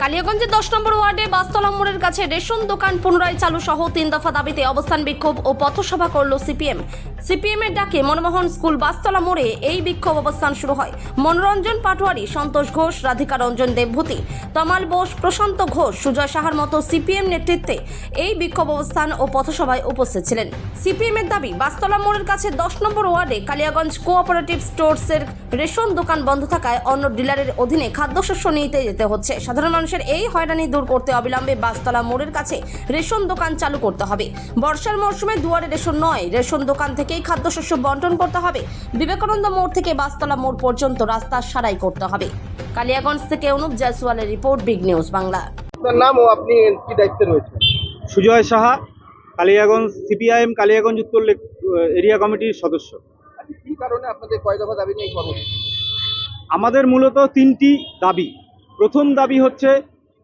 কালিয়াগঞ্জের 10 নম্বর ওয়ার্ডে বাসতলা মোড়ের কাছে রেশন দোকান পুনরায় চালু সহ 3 দফা দাবিতে অবস্থান বিক্ষোভ ও পথসভা করল সিপিএম এর ডাকে মনমোহন স্কুল বাসতলা মোড়ে এই বিক্ষোভ অবস্থান শুরু হয়। মনোরঞ্জন পাটোয়ারি, সন্তোষ ঘোষ, রাধিকা রঞ্জন দেবভূতি, তমাল বোস, প্রশান্ত ঘোষ, সুজয় সাহার মতো সিপিএম নেতৃত্বে এই বিক্ষোভ অবস্থান ও পথসভায় উপস্থিত ছিলেন। সিপিএম এর দাবি, বাসতলা মোড়ের কাছে 10 নম্বর ওয়ার্ডে কালিয়াগঞ্জ কোঅপারেটিভ স্টোরসের রেশন দোকান বন্ধ থাকায় অন্য ডিলারের অধীনে খাদ্যশস্য নিতে যেতে হচ্ছে। সাধারণ মানুষের এই হয়রানি দূর করতে অবিলম্বে বাসতলা মোড়ের কাছে রেশন দোকান চালু করতে হবে। বর্ষার মরশুমে দুয়ারে রেশন নয়, রেশন দোকান থেকেই খাদ্যশস্য বন্টন করতে হবে। বিবেকানন্দ মোড় থেকে বাসতলা মোড় পর্যন্ত রাস্তা সারাই করতে হবে। কালিয়াগঞ্জ থেকে অনুপ জয়সওয়ালের রিপোর্ট, বিগ নিউজ বাংলা। আপনার নাম ও আপনি কি দায়িত্বে রয়েছেন? সুজয় সাহা, কালিয়াগঞ্জ সিপিআইএম কালিয়াগঞ্জ উত্তর এরিয়া কমিটির সদস্য। আচ্ছা, কি কারণে আপনাদের কয় দফা দাবি নিয়ে এই কর্মসূচি? আমাদের মূলত 3টি দাবি। প্রথম দাবি হচ্ছে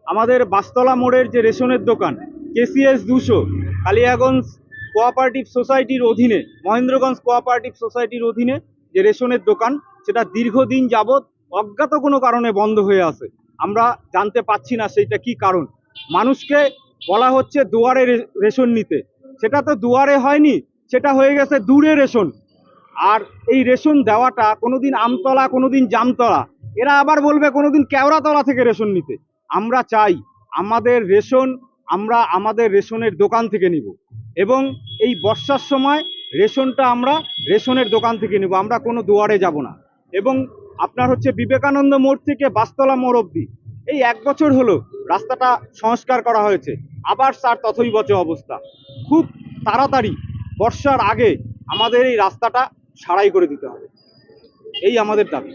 আমাদের বাসতলা মোড়ের যে রেশনের দোকান কেসিএস 200 কালিয়াগঞ্জ কোঅপারেটিভ সোসাইটির অধীনে, মহেন্দ্রগঞ্জ কোঅপারেটিভ সোসাইটির অধীনে যে রেশনের দোকান, সেটা দীর্ঘদিন যাবৎ অজ্ঞাত কোনো কারণে বন্ধ হয়ে আছে। আমরা জানতে পাচ্ছি না সেইটা কি কারণ। মানুষকে বলা হচ্ছে দুয়ারে রেশন নিতে, সেটা তো দুয়ারে হয়নি, সেটা হয়ে গেছে দূরে রেশন। আর এই রেশন দেওয়াটা কোনোদিন আমতলা, কোনোদিন জামতলা, এরা আবার বলবে কোনোদিন কেওড়াতলা থেকে রেশন নিতে। আমরা চাই আমাদের রেশন আমরা আমাদের রেশনের দোকান থেকে নিব, এবং এই বর্ষার সময় রেশনটা আমরা রেশনের দোকান থেকে নিব, আমরা কোনো দুয়ারে যাব না। এবং আপনার হচ্ছে বিবেকানন্দ মোড় থেকে বাসতলা মোড় অবধি এই 1 বছর হলো রাস্তাটা সংস্কার করা হয়েছে, আবার স্যার তথৈবচ অবস্থা। খুব তাড়াতাড়ি বর্ষার আগে আমাদের এই রাস্তাটা সারাই করে দিতে হবে, এই আমাদের দাবি।